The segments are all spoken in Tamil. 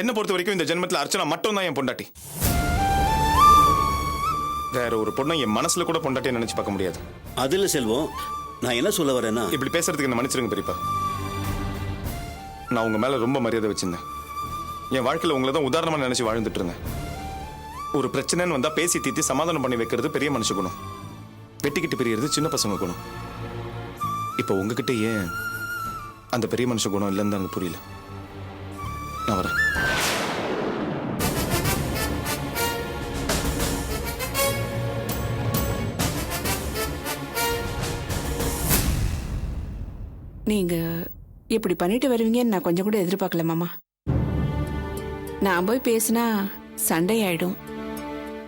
என்ன பொறுத்த வரைக்கும் இந்த ஜென்மத்துல அர்ச்சனா மட்டும் தான் என் பொண்டாட்டி. வேற ஒரு பொண்ணை என் மனசுல கூட பொண்டாட்டியை நினைச்சு பார்க்க முடியாது. அதுல செல்வம், நான் என்ன சொல்ல வரேன்னா, இப்படி பேசுறதுக்கு என்ன மன்னிச்சிருங்க பெரியப்பா. நான் உங்க மேல ரொம்ப மரியாதை வச்சிருந்தேன். என் வாழ்க்கையில உங்களை தான் உதாரணமா நினைச்சு வாழ்ந்துட்டு இருந்தேன். ஒரு பிரச்சனைன்னு வந்தா பேசி தீர்த்து சமாதானம் பண்ணி வைக்கிறது பெரிய மனுஷ குணம். வெட்டிக்கிட்டு பிரியறது சின்ன பசங்க குணம். இப்ப உங்ககிட்ட ஏன் அந்த பெரிய மனுஷ குணம் இல்லைன்னு தான் எனக்கு புரியல. நான் வரேன். நீங்க இப்படி பண்ணிட்டு வருவீங்கன்னு நான் கொஞ்சம் கூட எதிர்பார்க்கல மாமா. நான் போய் பேசினா சண்டை ஆயிடும்.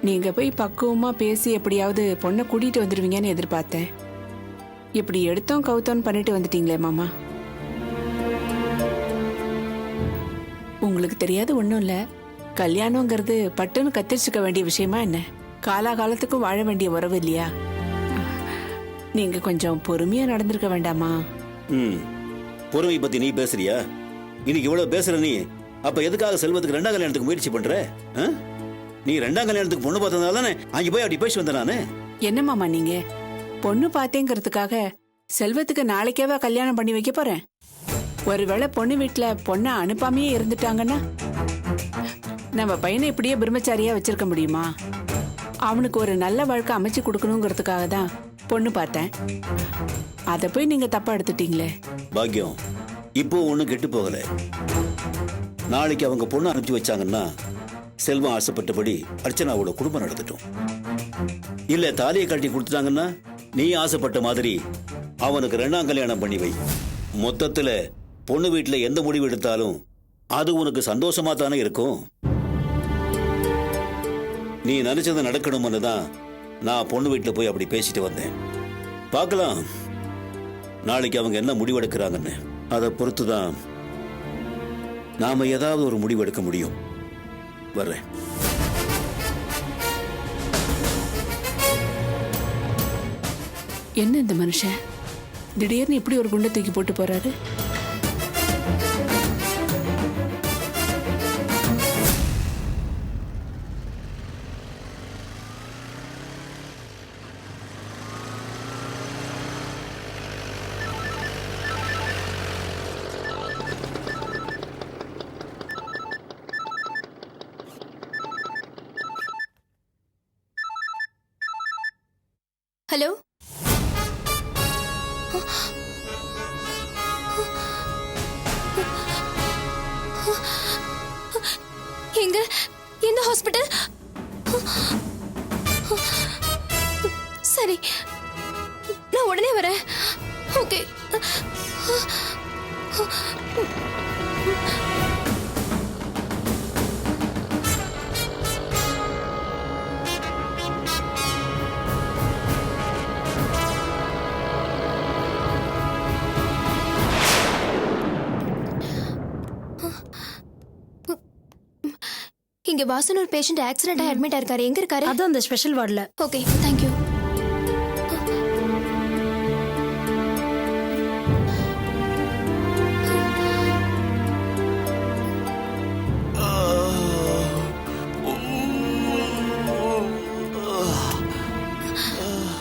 நீங்க போய் பக்குவமா பேசி எப்படியாவது பொண்ணை கூட்டிட்டு வந்துடுவீங்கன்னு எதிர்பார்த்தேன். இப்படி எடுத்தோம் கவுத்தோன்னு பண்ணிட்டு வந்துட்டீங்களே மாமா. உங்களுக்கு தெரியாது ஒன்றும் இல்லை. கல்யாணங்கிறது பட்டுன்னு கத்திரிச்சுக்க வேண்டிய விஷயமா என்ன? காலாகாலத்துக்கும் வாழ வேண்டிய உறவு இல்லையா? நீங்க கொஞ்சம் பொறுமையா நடந்திருக்க வேண்டாமா? பொறுமை பத்தி நீ பேசுறியா? இன்னைக்கு இவ்வளவு பேசுற நீ, அப்ப எதுக்காக செல்வத்துக்கு 2ஆம் கல்யாணத்துக்கு முயற்சி பண்ற? நீ 2ஆம் கல்யாணத்துக்கு பொண்ணு பார்த்ததுனால தானே அங்க போய் அப்படி பேசி வந்த நானு. என்ன மாமா நீங்க பொண்ணு பார்த்தேங்கிறதுக்காக செல்வத்துக்கு நாளைக்கேவா கல்யாணம் பண்ணி வைக்க போறேன்? ஒருவேளை பொண்ணு வீட்டுல பொண்ணை அனுப்பாமையே இருந்துட்டாங்கன்னா நம்ம பையனை இப்படியே பிரம்மச்சாரியா வச்சிருக்க முடியுமா? அவனுக்கு ஒரு நல்ல வாழ்க்கை அமைச்சு கொடுக்கணுங்கிறதுக்காக தான் பொண்ணு பார்த்தேன். அத போய் நீங்க தப்பா எடுத்துட்டீங்களே. பாக்கியம், இப்போ ஒண்ணும் கெட்டு போகல. நாளைக்கு அவங்க பொண்ணு அனுப்பிச்சு வச்சாங்கன்னா செல்வம் ஆசைப்பட்டபடி அர்ச்சனாவோட குடும்பம் நடத்தட்டும். இல்ல தாலியை கட்டி கொடுத்துட்டாங்கன்னா நீ ஆசைப்பட்ட மாதிரி அவனுக்கு 2ஆம் கல்யாணம் பண்ணி வை. மொத்தத்துல பொண்ணு வீட்டுல எந்த முடிவு எடுத்தாலும் அது உனக்கு சந்தோஷமா தானே இருக்கும். நீ நினைச்சது நடக்கணும்னு தான் நான் பொண்ணு வீட்டுல போய் அப்படி பேசிட்டு வந்தேன். பார்க்கலாம் நாளைக்கு அவங்க என்ன முடிவெடுக்கிறாங்கன்னு. அதை பொறுத்துதான் நாம ஏதாவது ஒரு முடிவு எடுக்க முடியும். வர்றேன். என்ன இந்த மனுஷன் திடீர்னு இப்படி ஒரு குண்டை தூக்கி போட்டு போறாரு? ஹலோ, எங்க? எந்த ஹாஸ்பிட்டல்? சரி, நான் உடனே வரேன். ஓகே. இங்க வாசன் ஒரு பேஷண்ட் ஆக்சிடென்ட் ஆகி அட்மிட் ஆயிருக்காரு. எங்க இருக்காரு? அது அந்த ஸ்பெஷல் வார்டுல. Okay, thank you.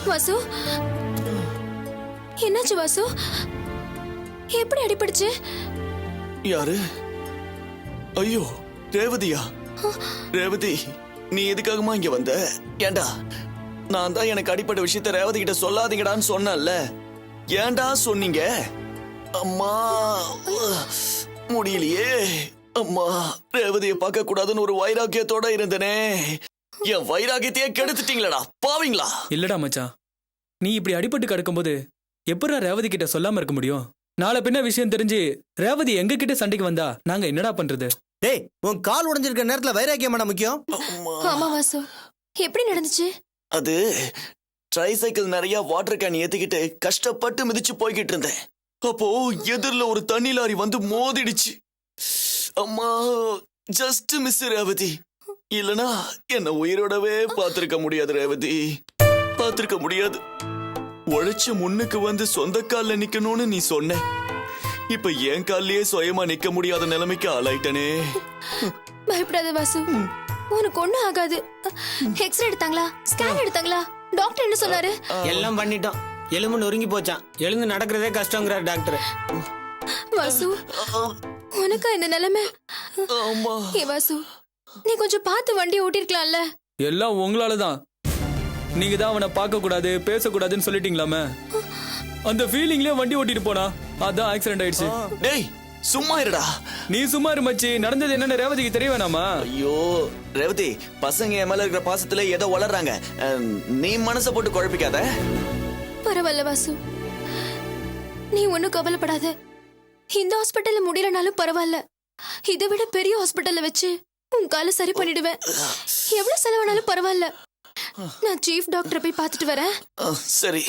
வாசு, என்னாச்சு வாசு? எப்படி அடிபடுச்சு? யாரு? ஐயோ, ரேவதியா? ரேவதி, நீ எதுக்காகமா இங்க வந்த? ஏண்டா, நான் தான் எனக்கு அடிப்பட்ட விஷயத்த ரேவதி கிட்ட சொல்லாதீங்கடான்னு சொன்னேன்ல. ஏண்டா சொன்னீங்க? அம்மா, முடியலையே. அம்மா, ரேவதியை பார்க்க கூடாதுன்னு ஒரு வைராக்கியத்தோட இருந்தனே. என் வைராக்கியத்தையே கெடுத்துட்டீங்களடா பாவீங்களா. இல்லடா மச்சான், நீ இப்படி அடிபட்டு கிடக்கும்போது எப்படா ரேவதி கிட்ட சொல்லாம இருக்க முடியும்? நாளை பின்ன விஷயம் தெரிஞ்சு ரேவதி எங்க கிட்ட சண்டைக்கு வந்தா நாங்க என்னடா பண்றது? டேய், உன் கால் உடைஞ்சிருக்க நேரத்துல வைராக்கியமான முக்கியம். ஆமா வாசு, எப்படி நடந்துச்சு? அது ட்ரைசைக்கிள் நிறைய வாட்டர் கேன் ஏத்திக்கிட்டு கஷ்டப்பட்டு மிதிச்சு போய்கிட்டு இருந்தேன். அப்போ எதிரில ஒரு தண்ணி லாரி வந்து மோதிடுச்சு. அம்மா, ஜஸ்ட் மிஸ் ரேவதி. இல்லனா என்ன உயிரோடவே பாத்திருக்க முடியாது ரேவதி, பாத்திருக்க முடியாது. உழைச்சு முன்னுக்கு வந்து சொந்த கால்ல நிக்கணும்னு நீ சொன்ன. இப்ப என் கால்லயே சுயமா நிக்க முடியாத நிலைமைக்கு ஆளாயிட்டனே. பயப்படாத வாசு, உனக்கு ஒண்ணும் ஆகாது. எக்ஸ்ரே எடுத்தாங்களா, ஸ்கேன் எடுத்தாங்களா, டாக்டர் என்ன சொன்னாரு? எல்லாம் பண்ணிட்டோம். எலும்பு நொறுங்கி போச்சான். எழுந்து நடக்கிறதே கஷ்டங்கிறார் டாக்டர். வாசு, உனக்கா இந்த நிலைமை? ஏ வாசு, நீ கொஞ்சம் பார்த்து வண்டி ஓட்டிருக்கலாம்ல. எல்லாம் உங்களாலதான். நீங்க தான் அவனை பார்க்க கூடாது, பேசக்கூடாதுன்னு சொல்லிட்டீங்களாமே. அந்த ஃபீலிங்லயே வண்டி ஓட்டிட்டு போனா அதான் ஆக்சிடென்ட் ஆயிடுச்சு. டேய் சும்மா இருடா. நீ சும்மா இரு மச்சி. நடந்தது என்னன்னு ரேவதிக்கு தெரிய வேணாமா? ஐயோ ரேவதி, பசங்க என் மேல இருக்கிற பாசத்துல ஏதோ வளர்றாங்க. நீ மனசை போட்டு குழப்பிக்காத. பரவாயில்ல வாசு, நீ ஒன்னும் கவலைப்படாத. இந்த ஹாஸ்பிட்டல்ல முடியலனாலும் பரவாயில்ல, இதை விட பெரிய ஹாஸ்பிட்டல்ல வச்சு உன் காலை சரி பண்ணிடுவேன். எவ்வளவு செலவானாலும் பரவாயில்ல. நான் சீஃப் டாக்டரை போய் பார்த்துட்டு வரேன். சரி.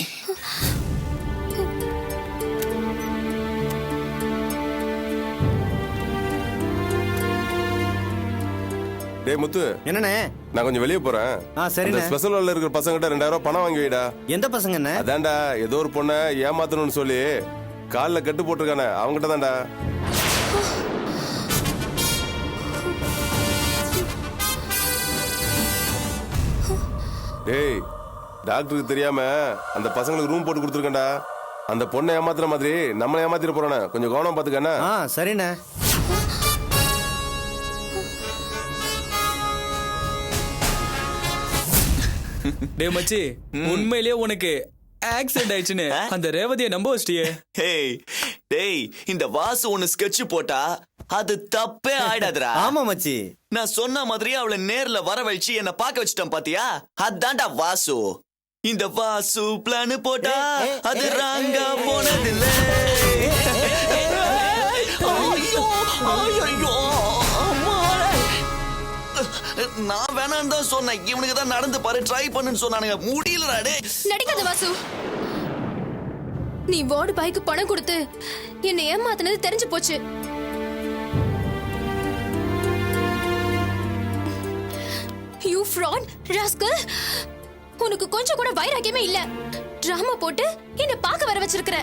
டேய் முத்து, என்னண்ணே? நான் கொஞ்சம் வெளியே போறேன். சரிண்ணே. ஸ்பெஷல் ஹால்ல இருக்கிற பசங்கிட்ட 2000 ரூபாய் பணம் வாங்கி வைடா. எந்த பசங்க அண்ணே? அதான்டா ஏதோ ஒரு பொண்ணை ஏமாத்தணும்னு சொல்லி காலில் கட்டு போட்டிருக்கானே, அவங்ககிட்ட தான்டா. டேய் டாக்டருக்கு தெரியாம அந்த பசங்களுக்கு ரூம் போட்டு கொடுத்துருக்கேன்டா. அந்த பொண்ணை ஏமாத்துற மாதிரி நம்மளை ஏமாத்திட்டு போறானே, கொஞ்சம் கவனம் பாத்துக்கண்ணா. சரிண்ணே. டே மச்சி, உண்மையிலேயே உனக்கு ஆக்சிடென்ட் ஆயிடுச்சுன்னு அந்த ரேவதியை நம்ப வச்சிட்டியே. ஹேய் டேய், இந்த வாசு ஒன்னு ஸ்கெட்ச் போட்டா அது தப்பே ஆயிடாதுடா. ஆமா மச்சி, நான் சொன்ன மாதிரி அவளை நேர்ல வரவழைச்சு என்ன பார்க்க வச்சிட்டேன் பாத்தியா? அதான்டா வாசு. இந்த வாசு பிளான் போட்டா அது ராங்கா போனதில்ல. ஐயோ, ஐயோ, அம்மா. நான் வேணான்னு தான் சொன்னேன். இவனுக்கு தான் நடந்து பாரு, ட்ரை பண்ணுன்னு சொன்னானுங்க. முடியலடா டேய். நடிக்காத வாசு. நீ வார்டு பாய்க்கு பணம் கொடுத்து என்னை ஏமாத்தினது தெரிஞ்சு போச்சு. You fraud rascal. உனக்கு கொஞ்சம் கூட வைராக்கியமே இல்ல. டிராமா போட்டு என்ன பார்க்க வர வச்சிருக்கிற.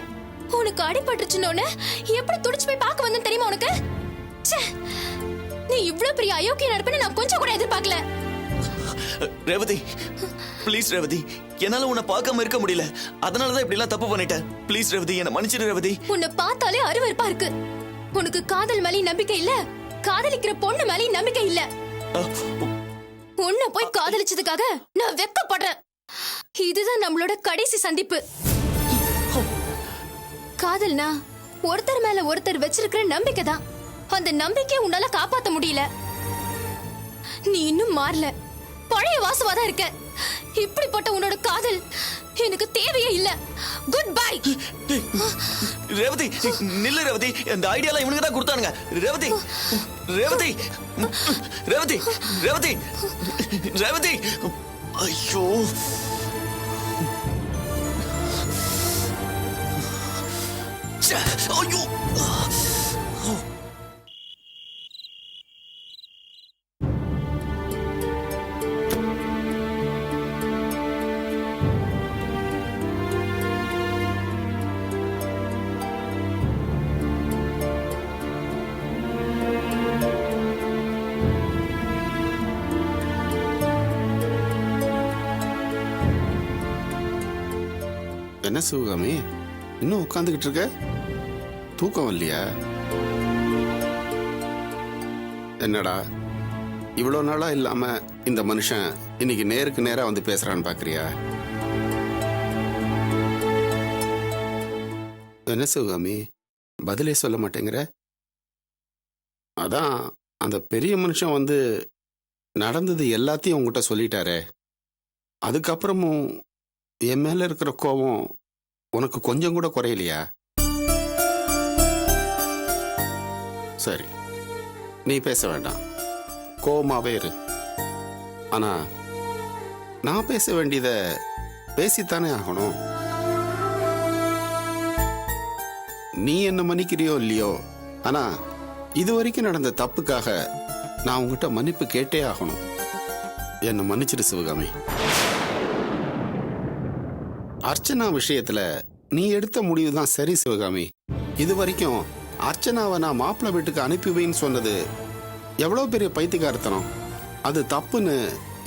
உனக்கு அடிபட்டுச்சுன்னு எப்படி துடிச்சு போய் பார்க்க வந்தேன்னு தெரியுமா உனக்கு? ச்சே, நீ இவ்ளோ பெரிய அயோக்கிய நடப்பேன்னு நான் கொஞ்சம் கூட எதிர்பார்க்கல. ரேவதி ப்ளீஸ் ரேவதி, என்னால உன்னை பார்க்காம இருக்க முடியல. அதனாலதான் இப்படி எல்லாம் தப்பு பண்ணிட்டேன். ப்ளீஸ் ரேவதி, என்ன மன்னிச்சிடு ரேவதி. உன்னை பார்த்தாலே அருவருப்பா இருக்கு. உனக்கு காதல் மேலே நம்பிக்கை இல்ல, காதலிக்கிற பொண்ணு மேலே நம்பிக்கை இல்ல. உன்னை போய் காதலிச்சதுக்காக நான் வெட்கப்படுறேன். இதுதான் நம்மளோட கடைசி சந்திப்பு. காதல்னா ஒருத்தர் மேல ஒருத்தர் வச்சிருக்கிற நம்பிக்கை தான். அந்த நம்பிக்கையை உன்னால காப்பாத்த முடியல. நீ இன்னும் மாறல, பழைய வாசுவாதான் இருக்க. இப்படிப்பட்ட உன்னோட காதல் எனக்கு தேவையே இல்ல. Good bye. ரேவதி நில்லு ரேவதி, இந்த ஐடியாலாம் இவனுக்கு தான் கொடுத்தானுங்க. ரேவதி ரேவதி ரேவதி ரேவதி ரேவதி. ஐயோ ஐயோ. என்ன சிவகாமி, இன்னும் உட்காந்துக்கிட்டு இருக்க? தூக்கம் வரலையா? என்னடா இவ்வளோ நாளா இல்லாம இந்த மனுஷன் இன்னைக்கு நேருக்கு நேரா வந்து பேசுறான்னு பாக்குறியா? என்ன சிவகாமி, பதிலே சொல்ல மாட்டேங்கிற? அதான் அந்த பெரிய மனுஷன் வந்து நடந்தது எல்லாத்தையும் உங்ககிட்ட சொல்லிட்டாரே, அதுக்கப்புறமும் என் மேல இருக்கிற கோபம் உனக்கு கொஞ்சம் கூட குறையலையா? சரி, நீ பேச வேண்டாம், கோபமாவே இரு. ஆனா நான் பேச வேண்டியதை பேசித்தானே ஆகணும். நீ என்ன மன்னிக்கிறியோ இல்லையோ, ஆனா இதுவரைக்கும் நடந்த தப்புக்காக நான் உங்ககிட்ட மன்னிப்பு கேட்டே ஆகணும். என்ன மன்னிச்சிடு சிவகாமி. அர்ச்சனா விஷயத்துல நீ எடுத்த முடிவு தான் சரி சிவகாமி. இது வரைக்கும் அர்ச்சனாவை நான் மாப்பிள்ளை வீட்டுக்கு அனுப்பி வைன்னு சொன்னது எவ்வளோ பெரிய பைத்தியக்காரத்தனம். அது தப்புன்னு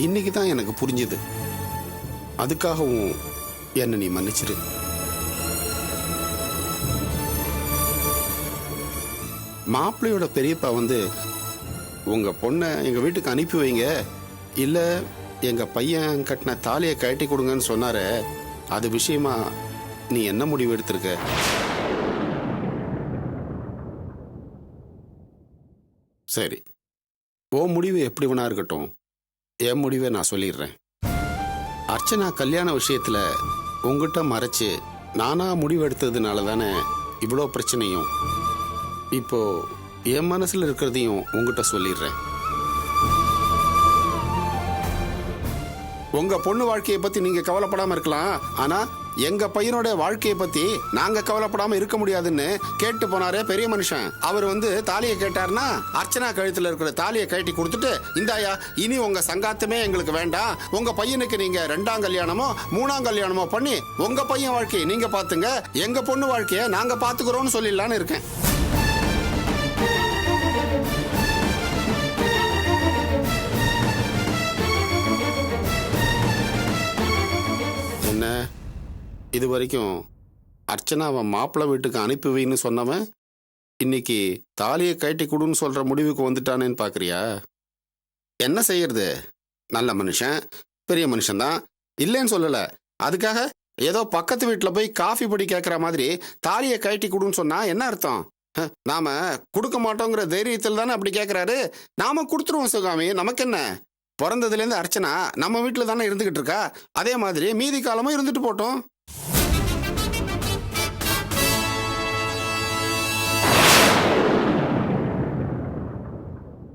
இன்னைக்கு தான் எனக்கு புரிஞ்சுது. அதுக்காகவும் என்ன நீ மன்னிச்சிரு. மாப்பிள்ளையோட பெரியப்பா வந்து உங்க பொண்ணை எங்க வீட்டுக்கு அனுப்பி வைங்க, இல்ல எங்க பையன் கட்டின தாலியை கட்டி கொடுங்கன்னு சொன்னாரே, அது விஷயமா நீ என்ன முடிவு எடுத்திருக்க? சரி, ஓ முடிவு எப்படி வேணா இருக்கட்டும், என் முடிவை நான் சொல்லிடுறேன். அர்ச்சனா கல்யாண விஷயத்துல உங்ககிட்ட மறைச்சு நானா முடிவு எடுத்ததுனால தானே இவ்வளோ பிரச்சனையும். இப்போ என் மனசுல இருக்கிறதையும் உங்ககிட்ட சொல்லிடுறேன். உங்க பொண்ணு வாழ்க்கையை பத்தி நீங்க கவலைப்படாம இருக்கலாம், ஆனா எங்க பையனோட வாழ்க்கையை பத்தி நாங்க கவலைப்படாம இருக்க முடியாதுன்னு கேட்டு போனாரே பெரிய மனுஷன். அவர் வந்து தாலியை கேட்டாருன்னா அர்ச்சனா கழுத்துல இருக்கிற தாலியை கட்டி கொடுத்துட்டு, இந்தாயா இனி உங்க சங்காத்தமே எங்களுக்கு வேண்டாம், உங்க பையனுக்கு நீங்க 2ஆம் கல்யாணமோ 3ஆம் கல்யாணமோ பண்ணி உங்க பையன் வாழ்க்கையை நீங்க பாத்துங்க, எங்க பொண்ணு வாழ்க்கையை நாங்க பாத்துக்கிறோம்னு சொல்லிடலான்னு இருக்கேன். என்ன இது வரைக்கும் அர்ச்சனாவை மாப்பிள்ளை வீட்டுக்கு அனுப்பி வைன்னு சொன்னவன் இன்னைக்கு தாலியை கட்டி கொடுன்னு சொல்ற முடிவுக்கு வந்துட்டானேன்னு பாக்குறியா? என்ன செய்யறது, நல்ல மனுஷன், பெரிய மனுஷன்தான், இல்லைன்னு சொல்லல. அதுக்காக ஏதோ பக்கத்து வீட்டில் போய் காஃபி பொடி கேட்குற மாதிரி தாலியை கட்டி கொடுன்னு சொன்னா என்ன அர்த்தம்? நாம கொடுக்க மாட்டோங்கிற தைரியத்தில் தானே அப்படி கேட்குறாரு. நாம கொடுத்துருவோம் சிவகாமி, நமக்கு என்ன? பிறந்ததுலேருந்து அர்ச்சனா நம்ம வீட்டில் தானே இருந்துகிட்டு இருக்கா, அதே மாதிரி மீதி காலமும் இருந்துட்டு போட்டோம்.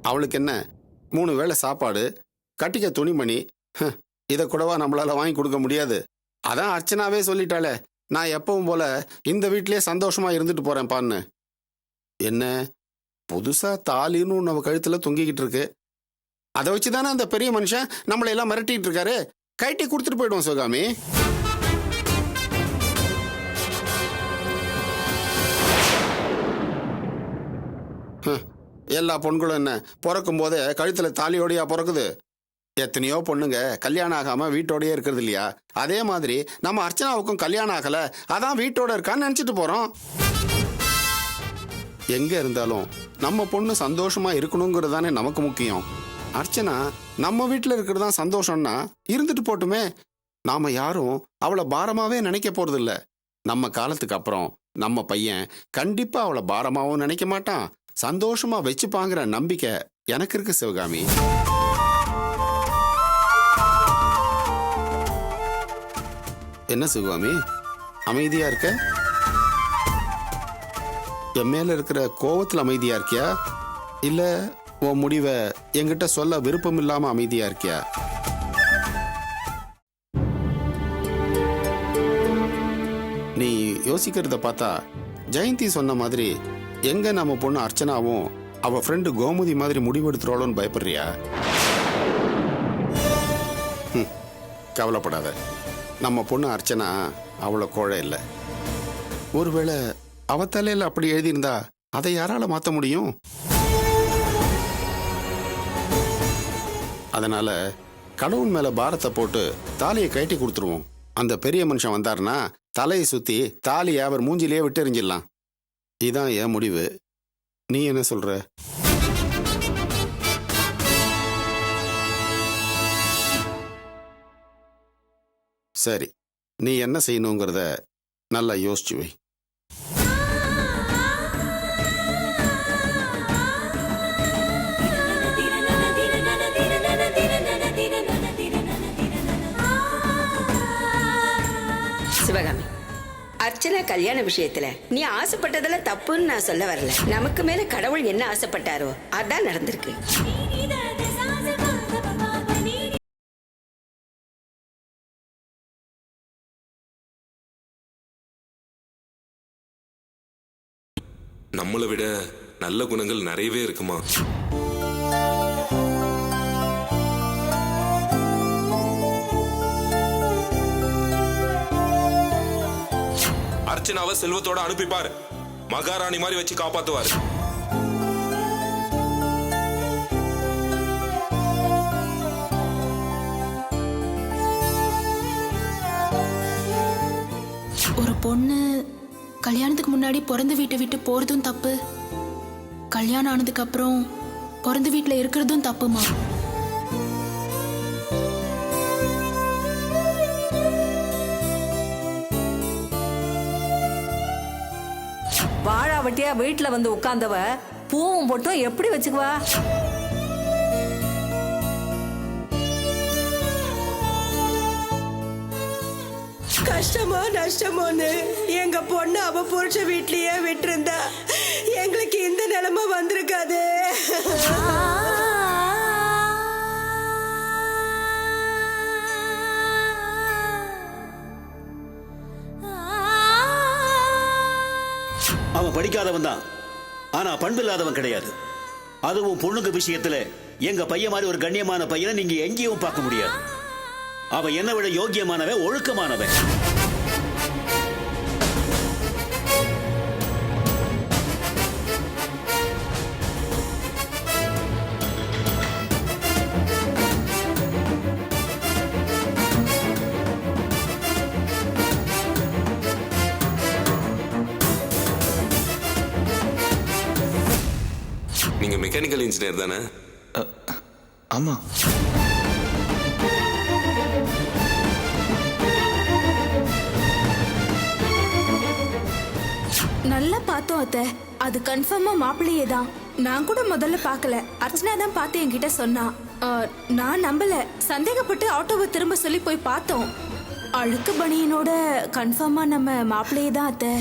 அவளுக்கு என்ன 3 வேளை சாப்பாடு, கட்டிக்க துணிமணி, இதை கூடவா நம்மளால வாங்கி கொடுக்க முடியாது? அதான் அர்ச்சனாவே சொல்லிட்டாளே, நான் எப்பவும் போல இந்த வீட்டிலேயே சந்தோஷமா இருந்துட்டு போறேன் பான்னு. என்ன புதுசா தாலின்னு நம்ம கழுத்துல தொங்கிக்கிட்டு இருக்கு, அதை வச்சுதானே அந்த பெரிய மனுஷன் நம்மளை எல்லாம் மிரட்டிட்டு இருக்காரு. கைட்டி கொடுத்துட்டு போயிடுவோம் சிவகாமி. எல்லா பொண்களும் என்ன பிறக்கும் போதே கழுத்துல தாலியோடையா பிறக்குது? எத்தனையோ பொண்ணுங்க கல்யாணம் ஆகாம வீட்டோடயே இருக்கிறது இல்லையா? அதே மாதிரி நம்ம அர்ச்சனாவுக்கும் கல்யாணம் ஆகல, அதான் வீட்டோட இருக்கான்னு நினைச்சிட்டு போறோம். எங்க இருந்தாலும் நம்ம பொண்ணு சந்தோஷமா இருக்கணுங்கிறது தானே நமக்கு முக்கியம். அர்ச்சனா நம்ம வீட்டுல இருக்கிறது தான் சந்தோஷம்னா இருந்துட்டு போட்டுமே. நாம யாரும் அவளை பாரமாவே நினைக்க போறது இல்ல. நம்ம காலத்துக்கு அப்புறம் நம்ம பையன் கண்டிப்பா அவளை பாரமாவும் நினைக்க மாட்டான், சந்தோஷமா வச்சுப்பாங்கிற நம்பிக்கை எனக்கு இருக்கு சிவகாமி. என்ன சிவகாமி அமைதியா இருக்க? என் மேல இருக்கிற கோவத்துல அமைதியா இருக்கியா, இல்ல உன் முடிவை என்கிட்ட சொல்ல விருப்பம் இல்லாம அமைதியா இருக்கியா? நீ யோசிக்கிறத பார்த்தா ஜெயந்தி சொன்ன மாதிரி எங்க நம்ம பொண்ணு அர்ச்சனாவும் அவ ஃப்ரெண்டு கோமதி மாதிரி முடிவெடுத்துறாளோன்னு பயப்படுறியா? கவலைப்படாத, நம்ம பொண்ணு அர்ச்சனா அவ்வளோ கோழை இல்லை. ஒருவேளை அவ தலையில அப்படி எழுதியிருந்தா அதை யாரால மாற்ற முடியும்? அதனால கடவுள் மேல பாரத்தை போட்டு தாலியை கட்டி கொடுத்துருவோம். அந்த பெரிய மனுஷன் வந்தாருன்னா தலையை சுத்தி தாலியை அவர் மூஞ்சிலேயே விட்டு எறிஞ்சிடலாம். இதான் என் முடிவு. நீ என்ன சொல்ற? சரி, நீ என்ன செய்யணுங்கிறத நல்லா யோசிச்சு வை. சிவகாமி, அர்ச்சனா கல்யாண விஷயத்துல நீ ஆசைப்பட்டதெல்லாம் தப்புன்னு நான் சொல்ல வரல. நமக்கு மேல கடவுள் என்ன ஆசைப்பட்டாரோ அதான் நடந்திருக்கு. நம்மளை விட நல்ல குணங்கள் நிறையவே இருக்குமா? அர்ச்சனாவை செல்வத்தோட அனுப்பிப்பாரு, மகாராணி மாதிரி வச்சு காப்பாத்துவாரு. ஒரு பொண்ணு கல்யாணத்துக்கு முன்னாடி பிறந்த வீட்டை விட்டு போறதும் தப்பு, கல்யாணம் ஆனதுக்கு அப்புறம் பிறந்த வீட்டுல இருக்கிறதும் தப்புமா? வாழாவட்டியா வீட்டுல வந்து உட்கார்ந்தவ பூவும் போட்டும் எப்படி வச்சுக்குவா? கஷ்டமோ நஷ்டமோன்னு எங்க பொண்ணு அவ புருஷ வீட்லயே விட்டிருந்தா எங்களுக்கு இந்த நிலைமை வந்திருக்காது. அவன் படிக்காதவன் தான், ஆனா பண்பில்லாதவன் கிடையாது. அதுவும் பொண்ணுங்க விஷயத்துல எங்க பையன் மாதிரி ஒரு கண்ணியமான பையனை நீங்க எங்கேயும் பார்க்க முடியாது. அவன் என்னை விட யோக்கியமானவன், ஒழுக்கமானவன். நீங்க மெக்கானிக்கல் இன்ஜினியர் தானே? ஆமா. நல்லா பார்த்தோம் அத்தை, அது கன்ஃபார்மா மாப்பிள்ளையே தான். நான் கூட முதல்ல பார்க்கல, அர்ச்சனா தான் பார்த்து என்கிட்ட சொன்னா. நான் நம்பல, சந்தேகப்பட்டு ஆட்டோவை திரும்ப சொல்லி போய் பார்த்தோம். அழுக்கு பனியனோட கன்ஃபார்மா நம்ம மாப்பிள்ளையே தான் அத்தை.